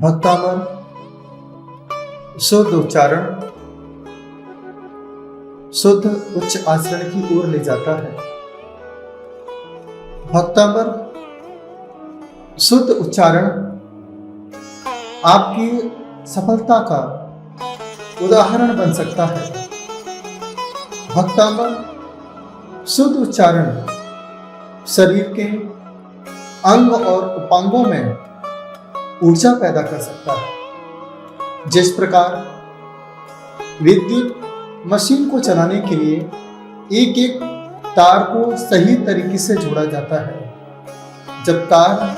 भक्तामर शुद्ध उच्चारण शुद्ध उच्च आचरण की ओर ले जाता है। भक्तामर शुद्ध उच्चारण आपकी सफलता का उदाहरण बन सकता है। भक्तामर शुद्ध उच्चारण शरीर के अंग और उपांगों में ऊर्जा पैदा कर सकता है। जिस प्रकार विद्युत मशीन को चलाने के लिए एक एक तार को सही तरीके से जोड़ा जाता है। जब तार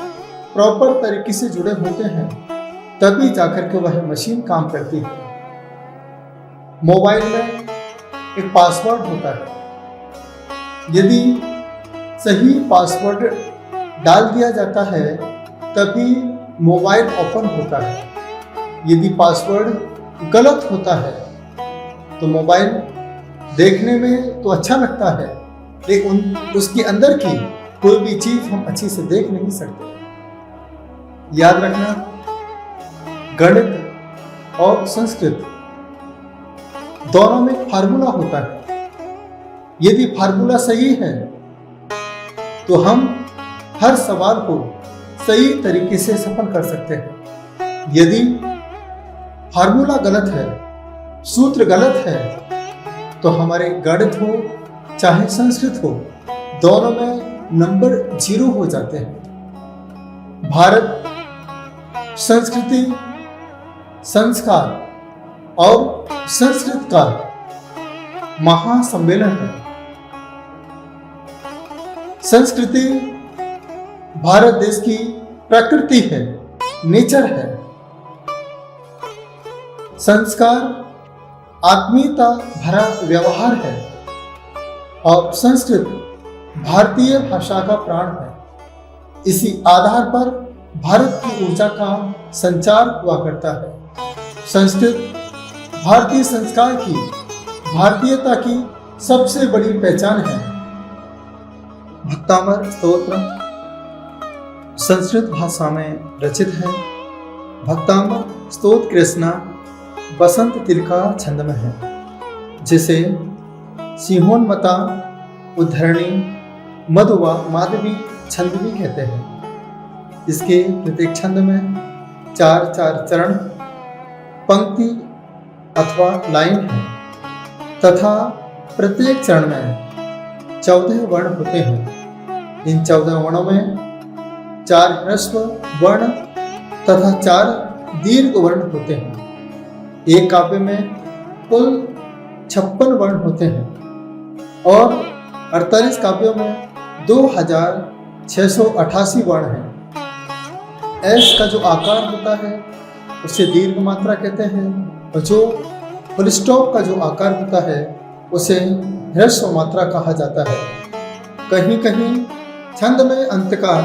प्रॉपर तरीके से जुड़े होते हैं तभी जाकर के वह मशीन काम करती है। मोबाइल में एक पासवर्ड होता है। यदि सही पासवर्ड डाल दिया जाता है तभी मोबाइल ओपन होता है। यदि पासवर्ड गलत होता है तो मोबाइल देखने में तो अच्छा लगता है लेकिन उसके अंदर की कोई भी चीज हम अच्छी से देख नहीं सकते। याद रखना, गणित और संस्कृत दोनों में फार्मूला होता है। यदि फार्मूला सही है तो हम हर सवाल को सही तरीके से सफल कर सकते हैं। यदि फार्मूला गलत है, सूत्र गलत है, तो हमारे गणित हो चाहे संस्कृत हो दोनों में नंबर 0 हो जाते हैं। भारत संस्कृति, संस्कार और संस्कृत का महासम्मेलन है। संस्कृति भारत देश की प्रकृति है, नेचर है। संस्कार आत्मीयता भरा व्यवहार है और संस्कृत भारतीय भाषा का प्राण है। इसी आधार पर भारत की ऊर्जा का संचार हुआ करता है। संस्कृत भारतीय संस्कार की, भारतीयता की सबसे बड़ी पहचान है। भक्तामर स्तोत्र संस्कृत भाषा में रचित है। भक्तामर स्तोत्र कृष्णा बसंत तिलका छंद में है, जिसे सिंहोन्मता, उद्धरणी, मधुवा, माधवी छंद भी कहते हैं। इसके प्रत्येक छंद में 4-4 चरण, पंक्ति अथवा लाइन है तथा प्रत्येक चरण में 14 वर्ण होते हैं। इन 14 वर्णों में 4 ह्रस्व वर्ण तथा 4 दीर्घ वर्ण होते हैं। एक काव्य में कुल 56 वर्ण होते हैं और 48 काव्यों में 2688 वर्ण हैं। एस का जो आकार होता है उसे दीर्घ मात्रा कहते हैं और जो फुल स्टॉप का जो आकार होता है उसे ह्रस्व मात्रा कहा जाता है। कहीं कहीं छंद में अंतकार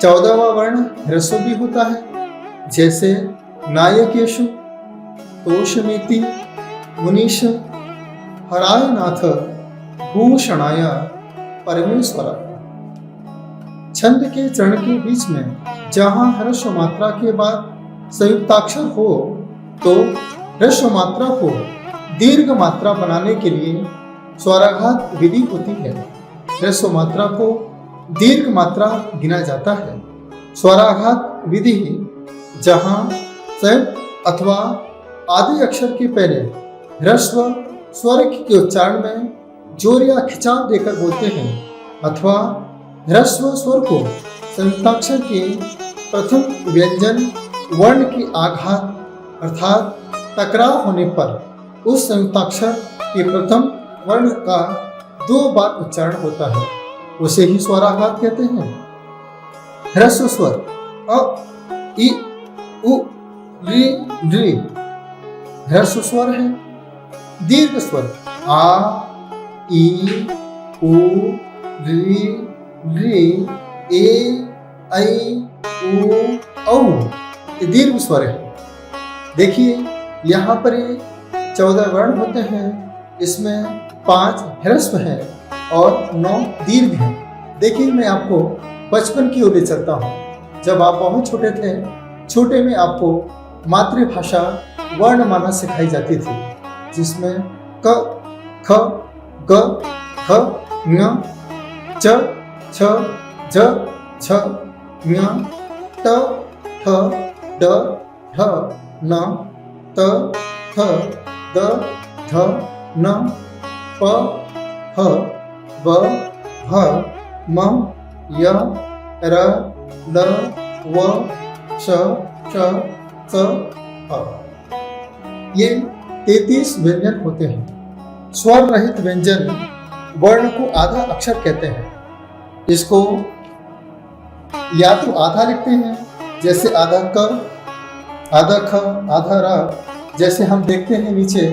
14वां वर्ण ह्रस्व भी होता है, जैसे नायकेशु, तोषमिति, मुनीश, हराय नाथ, भूषणाय, परमेश्वर। छंद के चरण के बीच में जहां ह्रस्व मात्रा के बाद संयुक्ताक्षर हो तो ह्रस्व मात्रा को दीर्घ मात्रा बनाने के लिए स्वराघात विधि होती है। ह्रस्व मात्रा को दीर्घ मात्रा गिना जाता है। स्वराघात विधि जहां संयुक्त अथवा आदि अक्षर के पहले ह्रस्व स्वर के उच्चारण में जोर या खिंचाव देकर बोलते हैं अथवा ह्रस्व स्वर को संयुक्ताक्षर के प्रथम व्यंजन वर्ण की आघात अर्थात टकराव होने पर उस संयुक्ताक्षर के प्रथम वर्ण का 2 बार उच्चारण होता है, उसे ही स्वराघात कहते हैं। ह्रस्व स्वर अ, इ, उ, रि, ऋ ह्रस्व स्वर है। दीर्घ स्वर आ, ई, उ, ऋ, ऋ, ए, ऐ, उ, औ ये दीर्घ स्वर है। देखिए यहाँ पर ये 14 वर्ण होते हैं, इसमें 5 ह्रस्व हैं और 9 दीर्घ हैं। देखिए मैं आपको बचपन की ओर ले चलता हूँ। जब आप बहुत छोटे थे छोटे में आपको मातृभाषा वर्णमाला सिखाई जाती थी, जिसमें क, ख, ग, घ, ङ, च, छ, ज, छ, ञ, ट, ठ, ड, ढ, न, त, थ, द, ध, न, प, ह, ब, भ, म, य, र, ल, व, श, श, स, अ। ये 33 व्यंजन होते हैं। स्वर रहित व्यंजन वर्ण को आधा अक्षर कहते हैं। इसको या तो आधा लिखते हैं, जैसे आधा क, आधा ख, आधा र। जैसे हम देखते हैं नीचे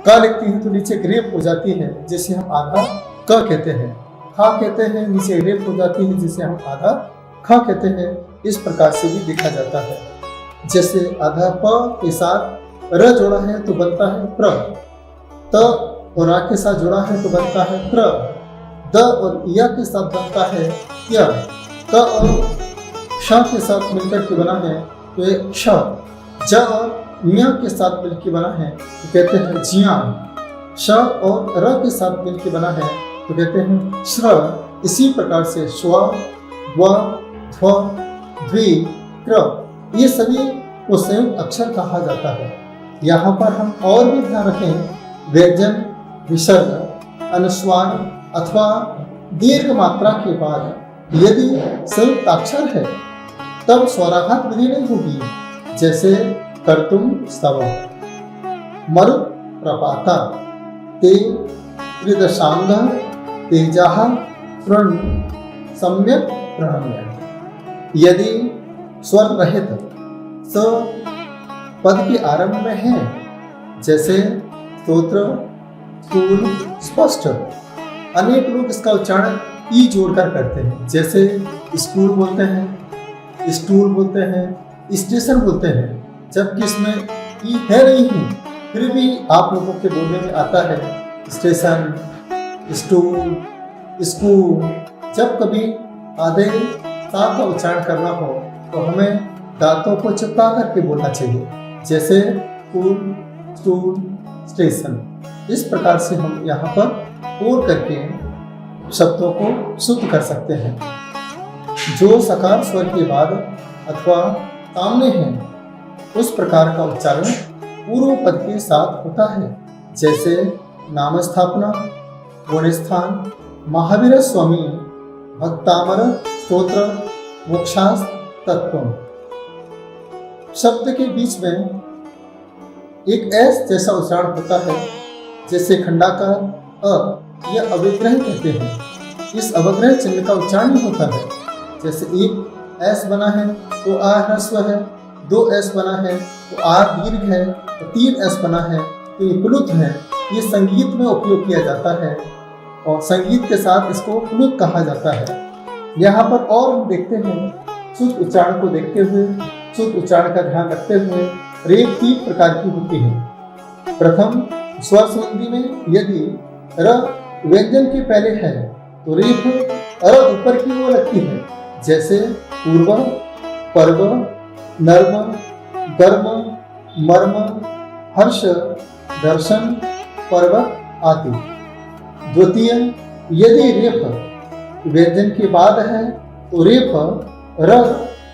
क लिखते हैं तो नीचे रेप हो जाती है, जिसे हम आधा क कहते हैं। खा कहते हैं, नीचे रेप हो जाती है, जिसे हम आधा ख कहते हैं। इस प्रकार से भी लिखा जाता है। जैसे आधा प के साथ र जोड़ा है तो बनता है प्र, त और रा के साथ जुड़ा है तो बनता है त्र, द और य के साथ बनता है य, क और श के साथ मिलकर के बना है तो ये श, ज और ञ के साथ मिलकर बना है तो कहते हैं जिया, श और र के साथ मिलकर बना है तो कहते हैं श्र। इसी प्रकार से स्व, व, ध्व, द्वि, कृ ये सभी को संयुक्त अक्षर कहा जाता है। यहाँ पर हम और भी ध्यान रखें, व्यंजन, विसर्ग, अनुस्वार अथवा दीर्घ मात्रा के बाद यदि संयुक्त अक्षर है तब स्वराघात विधि नहीं होगी। जैसे कर्तुम स्तव, मरुत् प्रपाता, ते त्रिदशांग, तेजाह प्रण, सम्यक प्रणम्य। यदि स्वर रहित स पद के आरंभ में है, जैसे स्तोत्र, स्थूल, स्पष्ट। अनेक लोग इसका उच्चारण ई जोड़कर करते हैं, जैसे स्कूल बोलते हैं, स्टूल बोलते हैं, स्टेशन बोलते हैं, जबकि इसमें ई है नहीं है, फिर भी आप लोगों के बोलने में आता है स्टेशन, स्टूल, स्कूल। जब कभी आधे सा का उच्चारण करना हो तो हमें दांतों को चिपका करके बोलना चाहिए, जैसे स्कूल, स्टूल, स्टेशन। इस प्रकार से हम यहाँ पर बोल करके शब्दों को शुद्ध कर सकते हैं। जो सकार स्वर के बाद अथवा सामने है उस प्रकार का उच्चारण पूर्व पद के साथ होता है, जैसे नाम स्थापना, गुणस्थान, महावीर स्वामी, भक्तामर, स्तोत्र, मोक्षास, तत्व। शब्द के बीच में एक एस जैसा उच्चारण होता है, जैसे खंडाकार अ, यह अवग्रह कहते हैं। इस अवग्रह चिन्ह का उच्चारण नहीं होता है। जैसे एक एस बना है तो आ ह्रस्व है, दो एस बना है तो आ दीर्घ है, तो तीन एस बना है तो ये प्लुत है। ये संगीत में उपयोग किया जाता है और संगीत के साथ इसको प्लुत कहा जाता है। यहाँ पर और हम देखते हैं शुद्ध उच्चारण को देखते हुए, शुद्ध उच्चारण का ध्यान रखते हुए रेप 3 प्रकार की होती है। प्रथम स्वर संधि में यदि र व्यंजन के पहले है तो रेप र ऊपर की ओर लगती है, जैसे पूर्व, पर्व, नर्म, गर्म, मर्म, हर्ष, दर्शन, पर्वत आदि। द्वितीय यदि रेप व्यंजन के बाद है तो रेप र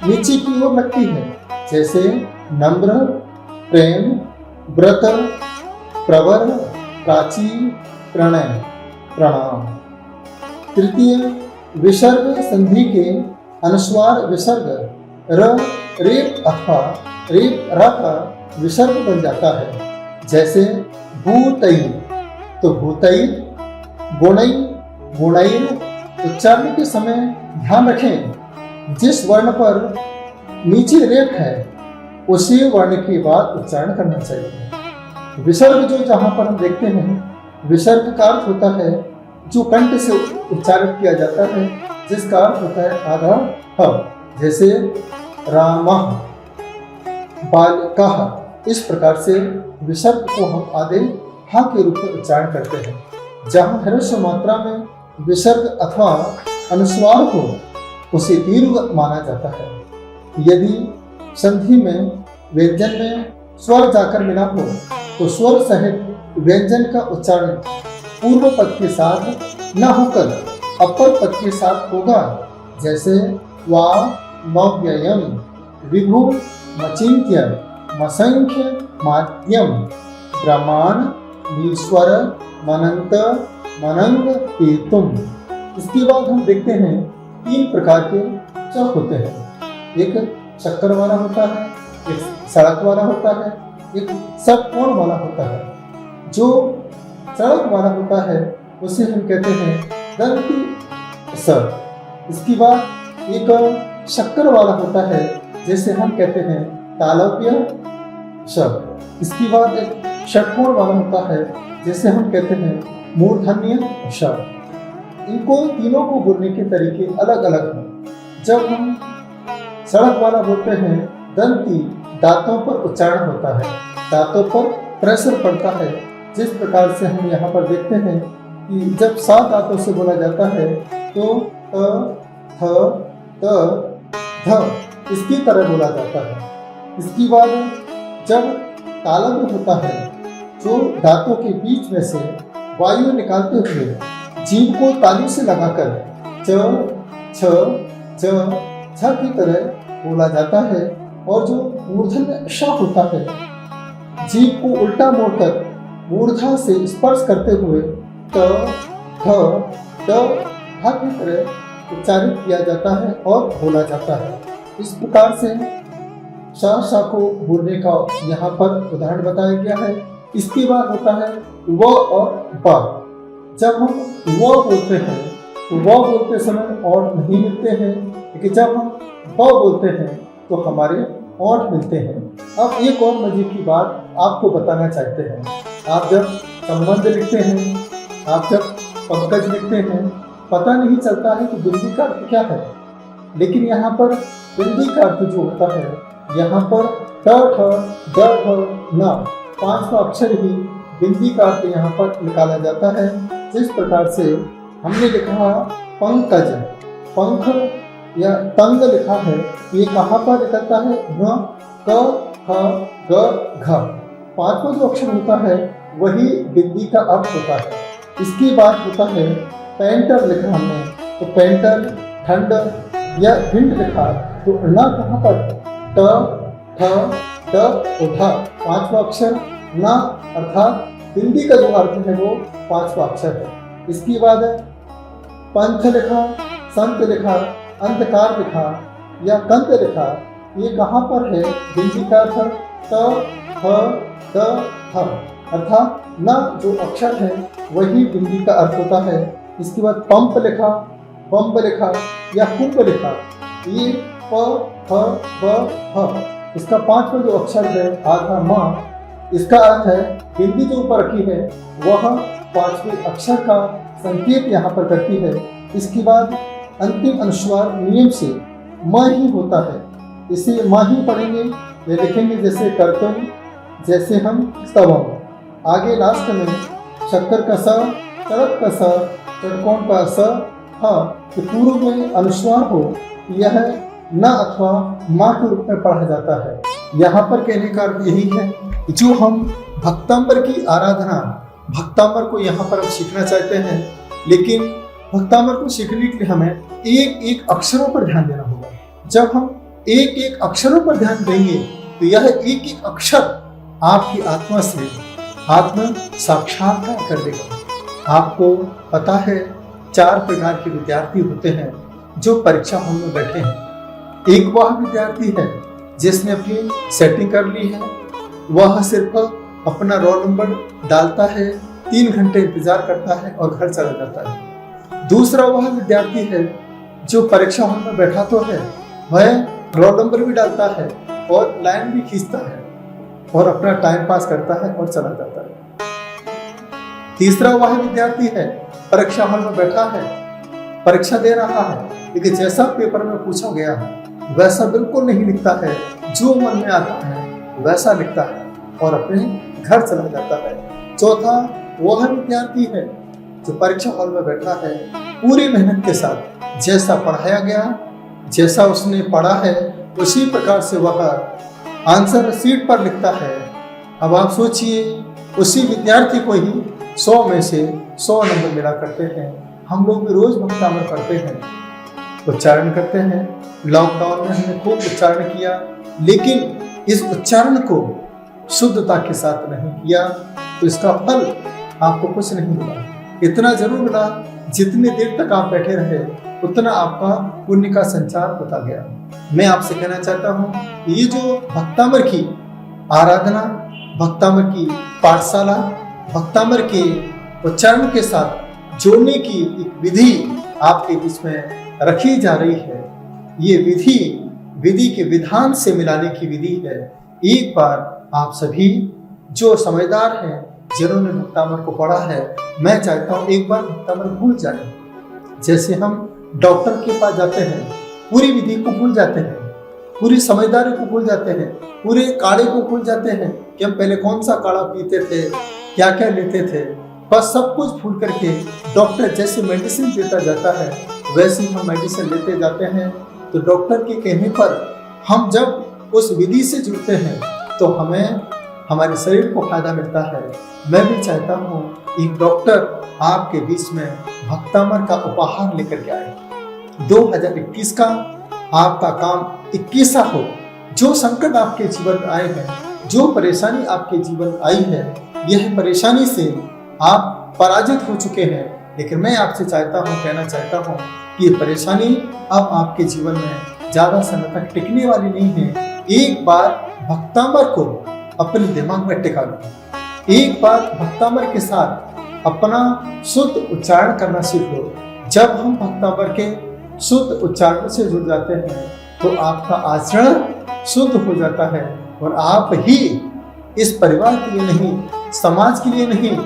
नीचे की ओर लगती है, जैसे नम्र, प्रेम, व्रत, प्रवर, प्राची, प्रणय, प्रणाम। तृतीय विसर्ग संधि के अनुस्वार विसर्ग र रेप अथवा रेप र का विसर्ग बन जाता है, जैसे भूतई तो भूतई, गुणई, गुणैर। उच्चारण के समय ध्यान रखें जिस वर्ण पर नीचे रेप है उसी वर्ण के बाद उच्चारण करना चाहिए। विसर्ग जो जहाँ पर हम देखते हैं, विसर्ग का अर्थ होता है जो कंठ से उच्चारित किया जाता है, जिसका अर्थ होता है आधा ह, जैसे रामः, बालकः। इस प्रकार से विसर्ग को हम आधे हा के रूप में उच्चारण करते हैं। जहाँ ह्रस्व मात्रा में विसर्ग अथवा अनुस्वार हो उसे दीर्घ माना जाता है। यदि संधि में व्यंजन में स्वर जाकर मिला हो तो स्वर सहित व्यंजन का उच्चारण पूर्व पद के साथ न होकर अपर पद के साथ होगा। जैसे वा मव्ययम, विभु मचिन्त्य, मसंख्य माध्यम, ब्रह्मांड मीश्वर मनंत मनंग हेतुम। इसके बाद हम देखते हैं 3 प्रकार के च होते हैं। एक चक्कर वाला होता है, एक सड़क वाला होता है, एक षटकोण वाला होता है। जो सड़क वाला होता है उसे हम कहते हैं दंती स। इसके बाद एक शक्कर वाला होता है जैसे हम कहते हैं तालव्य श। इसके बाद एक षटकोण वाला होता है जैसे हम कहते हैं मूर्धन्य श। इनको तीनों को बोलने के तरीके अलग अलग हैं। जब हम सड़क वाला बोलते हैं दंती, दांतों पर उच्चारण होता है, दांतों पर प्रेशर पड़ता है। जिस प्रकार से हम यहाँ पर देखते हैं कि जब 7 दांतों से बोला जाता है तो त, थ, त, ध इसकी तरह बोला जाता है। इसके बाद जब तालव्य होता है, जो दांतों के बीच में से वायु निकालते हुए जीभ को तालू से लगाकर च, छ, ज, झ की तरह बोला जाता है। और जो मूर्धन्य श होता है, जीभ को उल्टा मोड़कर मूर्धा से स्पर्श करते हुए त, थ, द, ध की तरह उच्चारित किया जाता है और बोला जाता है। इस प्रकार से श को बोलने का यहाँ पर उदाहरण बताया गया है। इसके बाद होता है व और ब। जब हम व बोलते हैं तो व बोलते समय ओंठ नहीं मिलते हैं, लेकिन जब हम ब बोलते हैं तो हमारे ओंठ मिलते हैं। अब एक और मजे की बात आपको बताना चाहते हैं। आप जब संबंध लिखते हैं, आप जब पंकज लिखते हैं, पता नहीं चलता है कि बिंदी का अर्थ क्या है। लेकिन यहाँ पर बिंदी का अर्थ जो होता है, यहाँ पर ट, ठ, ड, ठ, न 5वां अक्षर ही बिंदी का अर्थ यहाँ पर निकाला जाता है। जिस प्रकार से हमने लिखा पंकज, पंख या तंग लिखा है, ये कहाँ पर निकलता है? न, क, ख, ग, घ 5वां जो अक्षर होता है वही बिंदी का अर्थ होता है। इसके बाद होता है पेंटर लिखा हमने, तो पेंटर, ठंड या भिंड लिखा तो न कहाँ पर? ट, ठ, ट, उठा 5वां अक्षर न, अर्थात बिंदी का जो अर्थ है वो 5वां अक्षर है। इसके बाद पंथ लिखा, संत लिखा, अंधकार लिखा या कंत लिखा, ये कहाँ पर है? बिंदी का अर्थ त, थ, द, थ, अर्थात न जो अक्षर है वही बिंदी का अर्थ होता है। इसके बाद पंप लिखा, बम्ब लिखा या कुंभ लिखा, ये प, फ, ब, ह, इसका 5वां जो अक्षर है आधा म, इसका अर्थ है बिंदी जो ऊपर रखी है वह 5वें अक्षर का संकेत यहाँ पर करती है। इसके बाद अंतिम अनुस्वार नियम से म ही होता है, इसे म ही पढ़ेंगे या लिखेंगे जैसे कर्तव्य, जैसे हम स्तवम। आगे लास्ट में शक्कर का स, चरक का स, चटकोण का स, हाँ कि पूर्व में अनुस्वार हो, यह न अथवा माँ के रूप में पढ़ा जाता है। यहाँ पर कहने का अर्थ यही है कि जो हम भक्तांबर की आराधना, भक्तांबर को यहाँ पर हम सीखना चाहते हैं, लेकिन भक्तांबर को सीखने के लिए हमें एक एक अक्षरों पर ध्यान देना होगा। जब हम एक एक अक्षरों पर ध्यान देंगे तो यह एक एक अक्षर आपकी आत्मा से आत्म साक्षात्कार कर देगा। आपको पता है 4 प्रकार के विद्यार्थी होते हैं जो परीक्षा हॉल में बैठे हैं। एक वह विद्यार्थी है जिसने अपनी सेटिंग कर ली है, वह सिर्फ अपना रोल नंबर डालता है, 3 घंटे इंतजार करता है और घर चला जाता है। दूसरा वह विद्यार्थी है जो परीक्षा हॉल में बैठा तो है, वह रोल नंबर भी डालता है और लाइन भी खींचता है और अपना टाइम पास करता है और चला जाता है। तीसरा वह विद्यार्थी है परीक्षा हॉल में बैठा है, परीक्षा दे रहा है, लेकिन जैसा पेपर में पूछा गया है वैसा बिल्कुल नहीं लिखता है, जो मन में आता है वैसा लिखता है और अपने घर चला जाता है। चौथा वह विद्यार्थी है जो परीक्षा हॉल में बैठा है, पूरी मेहनत के साथ जैसा पढ़ाया गया, जैसा उसने पढ़ा है उसी प्रकार से वह आंसर शीट पर लिखता है। अब आप सोचिए, उसी विद्यार्थी को ही 100 में से 100 नंबर मिला करते हैं। हम लोग भी रोज भक्तामर पढ़ते हैं, उच्चारण करते हैं। लॉकडाउन में हमने खूब उच्चारण किया, लेकिन इस उच्चारण को शुद्धता के साथ नहीं किया तो इसका फल आपको कुछ नहीं मिला। इतना जरूर मिला, जितनी देर तक आप बैठे रहे उतना आपका पुण्य का संचार होता गया। मैं आपसे कहना चाहता हूँ, ये जो भक्तामर की आराधना, भक्तामर की पाठशाला, भक्तामर के उच्चारण के साथ जोड़ने की एक विधि आपके बीच में रखी जा रही है। ये विधि के विधान से मिलाने की विधि है। एक बार आप सभी जो समझदार हैं, जिन्होंने भक्तामर को पढ़ा है, मैं चाहता हूँ एक बार भक्तामर भूल जाए। जैसे हम डॉक्टर के पास जाते हैं, पूरी विधि को भूल जाते हैं, पूरी समझदारी को भूल जाते हैं, पूरे काढ़े को भूल जाते हैं कि हम पहले कौन सा काढ़ा पीते थे, क्या क्या लेते थे। बस सब कुछ भूल करके डॉक्टर जैसे मेडिसिन देता जाता है वैसे हम मेडिसिन लेते जाते हैं। तो डॉक्टर के कहने पर हम जब उस विधि से जुड़ते हैं तो हमें हमारे शरीर को फायदा मिलता है। मैं भी चाहता हूँ एक डॉक्टर आपके बीच में भक्तामर का उपहार लेकर के आए। 2021 का आपका काम 21 हो। जो संकट आपके जीवन में आए हैं, जो परेशानी आपके जीवन में आई है, यह परेशानी से आप पराजित हो चुके हैं। लेकिन मैं आपसे कहना चाहता हूँ कि ये परेशानी अब आपके जीवन में ज्यादा समय तक टिकने वाली नहीं है। एक बार भक्तामर को अपने दिमाग में टिका लो। एक बार भक्तामर के साथ अपना शुद्ध उच्चारण करना सीख लो। जब हम भक्तामर के शुद्ध उच्चारण से जुड़ जाते हैं तो आपका आचरण शुद्ध हो जाता है और आप ही इस परिवार के लिए नहीं, समाज के लिए नहीं,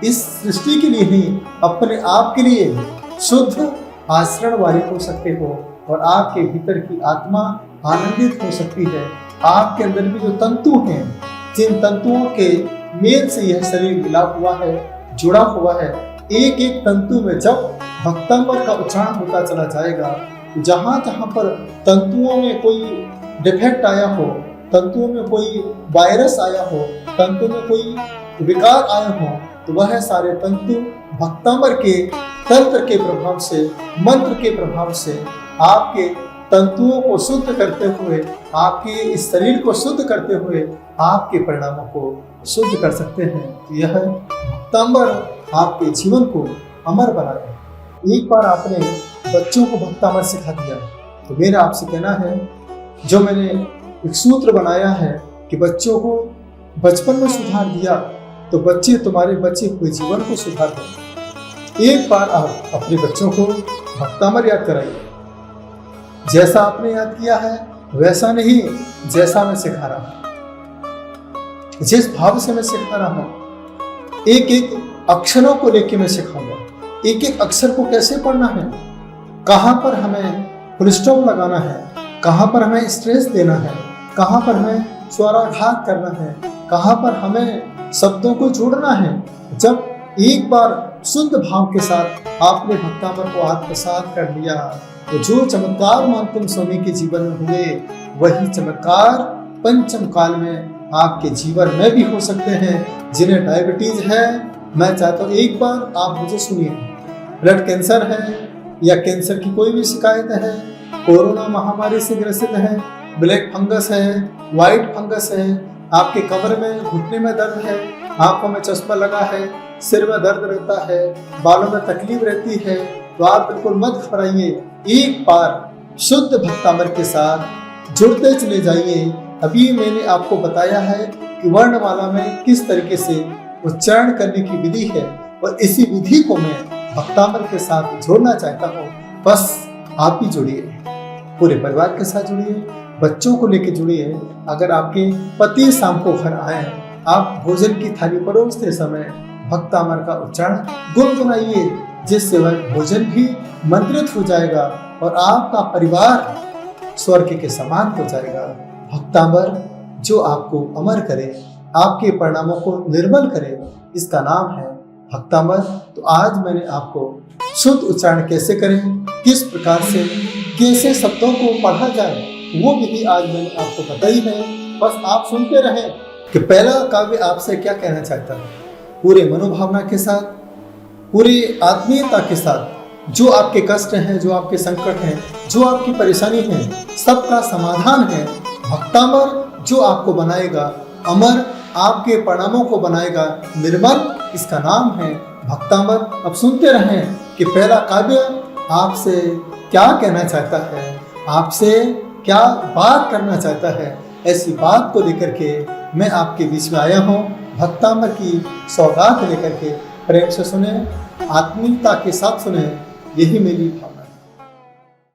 इस सृष्टि के लिए नहीं, अपने आप के लिए शुद्ध आचरण वाले हो सकते हो और आपके भीतर की आत्मा आनंदित हो सकती है। आपके अंदर भी जो तंतु हैं, जिन तंतुओं के मेल से यह शरीर मिला हुआ है, जुड़ा हुआ है, एक एक तंतु में जब भक्तामर का उच्चारण होता चला जाएगा, जहाँ जहाँ पर तंतुओं में कोई डिफेक्ट आया हो, तंतुओं में कोई वायरस आया हो, तंतु में कोई विकार आया हो, तो वह सारे तंतु भक्तामर के तंत्र के प्रभाव से, मंत्र के प्रभाव से आपके तंतुओं को शुद्ध करते हुए, आपके इस शरीर को शुद्ध करते हुए आपके परिणामों को शुद्ध कर सकते हैं। यह भक्तामर आपके जीवन को अमर बनाए। एक बार आपने बच्चों को भक्तामर सिखा दिया तो मेरा आपसे कहना है, जो मैंने एक सूत्र बनाया है कि बच्चों को बचपन में सुधार दिया तो बच्चे तुम्हारे बचे हुए जीवन को सुधार देंगे। एक बार आप अपने बच्चों को भक्तामर याद कराइए। जैसा आपने याद किया है वैसा नहीं, जैसा मैं सिखा रहा हूं, जिस भाव से मैं सिखा रहा हूं, एक एक अक्षरों को लेके मैं सिखाऊंगा। एक एक अक्षर को कैसे पढ़ना है, कहाँ पर हमें फुल स्टॉप लगाना है, कहाँ पर हमें स्ट्रेस देना है, कहाँ पर हमें स्वराघात करना है, कहाँ पर हमें शब्दों को जोड़ना है। जब एक बार शुद्ध भाव के साथ आपने भक्तामर को आत्मसात कर लिया तो जो चमत्कार मानतुम स्वामी के जीवन में हुए, वही चमत्कार पंचम काल में आपके जीवन में भी हो सकते हैं। जिन्हें डायबिटीज है, मैं चाहता हूँ एक बार आप मुझे सुनिए। ब्लड कैंसर है या कैंसर की कोई भी शिकायत है, कोरोना महामारी से ग्रसित है, ब्लैक फंगस है, व्हाइट फंगस है, आपके कमर में, घुटने में दर्द है, आंखों में चश्मा लगा है, सिर में दर्द रहता है, बालों में तकलीफ रहती है, तो आप बिल्कुल मत घबराइए। एक बार शुद्ध भक्तामर के साथ जुड़ते चले जाइए। अभी मैंने आपको बताया है कि वर्णमाला में किस तरीके से उच्चारण करने की विधि है और इसी विधि को मैं भक्तामर के साथ जोड़ना चाहता हूँ। बस आप ही जुड़िए, पूरे परिवार के साथ जुड़िए, बच्चों को लेकर जुड़िए। अगर आपके पति शाम को घर आए, आप भोजन की थाली परोसते समय भक्तामर का उच्चारण गुनगुनाइए, जिससे वह भोजन भी मंत्रित हो जाएगा और आपका परिवार स्वर्ग के समान हो जाएगा। भक्तामर जो आपको अमर करे, आपके परिणामों को निर्मल करे, इसका नाम है भक्तामर। तो आज मैंने आपको शुद्ध उच्चारण कैसे करें, किस प्रकार से कैसे शब्दों को पढ़ा जाए, वो विधि आज मैंने आपको बताई है। बस आप सुनते रहें कि पहला काव्य आपसे क्या कहना चाहता है। पूरे मनोभावना के साथ, पूरी आत्मीयता के साथ, जो आपके कष्ट हैं, जो आपके संकट हैं, जो आपकी परेशानी है, सबका समाधान है भक्तामर, जो आपको बनाएगा अमर, आपके परिणामों को बनाएगा निर्मल। इसका नाम है भक्तामर। अब सुनते रहें कि पहला काव्य आपसे क्या कहना चाहता है, आपसे क्या बात करना चाहता है। ऐसी बात को लेकर के मैं आपके बीच में आया हूँ, भक्तामर की सौगात लेकर के। प्रेम से सुने, आत्मीयता के साथ सुने, यही मेरी भावना।